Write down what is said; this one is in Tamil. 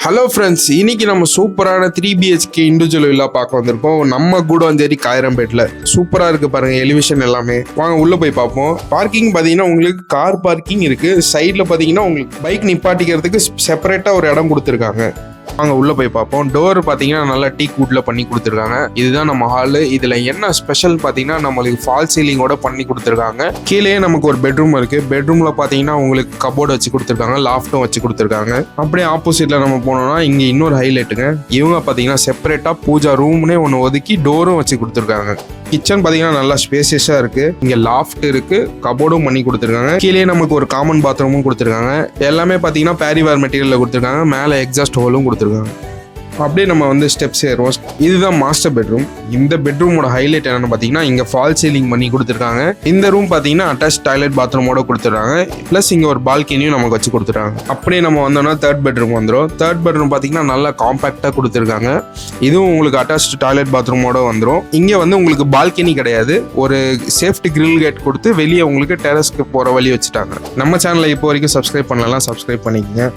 ஹலோ ஃப்ரெண்ட்ஸ், இன்னைக்கு நம்ம சூப்பரான 3BHK இண்டிவிஜுவல் வில்லா பார்க்க வந்திருக்கோம். நம்ம கூடஞ்சேரி காயிரம்பேட்டில் சூப்பராக இருக்குது பாருங்க. எலிவேஷன் எல்லாமே வாங்க உள்ளே போய் பார்ப்போம். பார்க்கிங் பார்த்தீங்கன்னா உங்களுக்கு கார் பார்க்கிங் இருக்குது. சைடில் பார்த்தீங்கன்னா உங்களுக்கு பைக் நிப்பாட்டிக்கிறதுக்கு செப்பரேட்டாக ஒரு இடம் கொடுத்துருக்காங்க. வாங்க உள்ள போய் பார்ப்போம். டோர் பார்த்தீங்கன்னா நல்லா டீக் வுட்ல பண்ணி கொடுத்துருக்காங்க. இதுதான் நம்ம ஹாலு. இதுல என்ன ஸ்பெஷல் பார்த்தீங்கன்னா நம்மளுக்கு ஃபால் சீலிங்கோட பண்ணி கொடுத்துருக்காங்க. கீழே நமக்கு ஒரு பெட்ரூம் இருக்கு. பெட்ரூம்ல பார்த்தீங்கன்னா உங்களுக்கு கபோர்டு வச்சு கொடுத்துருக்காங்க, லாஃப்டும் வச்சு கொடுத்துருக்காங்க. அப்படியே ஆப்போசிட்ல நம்ம போனோம்னா இங்க இன்னொரு ஹைலைட்டுங்க. இவங்க பார்த்தீங்கன்னா செப்பரேட்டா பூஜா ரூம்னே ஒன்று ஒதுக்கி டோரும் வச்சு கொடுத்துருக்காங்க. கிச்சன் பார்த்தீங்கன்னா நல்லா ஸ்பேசியஸா இருக்கு. இங்க லாஃப்ட் இருக்கு, கபோர்டும் பண்ணி கொடுத்துருக்காங்க. கீழே நமக்கு ஒரு காமன் பாத்ரூமும் கொடுத்துருக்காங்க. எல்லாமே பார்த்தீங்கன்னா பேரிவேர் மெட்டீரியல்ல கொடுத்துருக்காங்க. மேலே எக்ஸாஸ்ட் ஹோலும் கொடுத்துருக்காங்க. அப்படியே நம்ம வந்து ஸ்டெப்ஸ் ஏறுவோம். இதுதான் மாஸ்டர் பெட்ரூம். இந்த பெட்ரூமோட ஹைலைட் என்னன்னு பார்த்தீங்கன்னா இங்க ஃபால் சீலிங் பண்ணி கொடுத்துருக்காங்க. இந்த ரூம் பார்த்தீங்கன்னா அட்டாச் டாய்லெட் பாத்ரூமோட கொடுத்துருக்காங்க. பிளஸ் இங்க ஒரு பால்கனியும் நமக்கு வச்சு கொடுத்துருக்காங்க. அப்படியே நம்ம வந்தோம்னா தேர்ட் பெட்ரூம் வந்துடும். தேர்ட் பெட்ரூம் பார்த்தீங்கன்னா நல்லா காம்பாக்டா கொடுத்துருக்காங்க. இதுவும் உங்களுக்கு அட்டாச் டாய்லெட் பாத்ரூமோட வந்துடும். இங்க வந்து உங்களுக்கு பால்கனி கிடையாது, ஒரு சேஃப்டி கிரில் கேட் கொடுத்து வெளியே உங்களுக்கு டெரஸ்க்கு போற வழி வச்சுட்டாங்க. நம்ம சேனலை இப்போ வரைக்கும் சப்ஸ்கிரைப் பண்ணலாம், சப்ஸ்கிரைப் பண்ணிக்கங்க.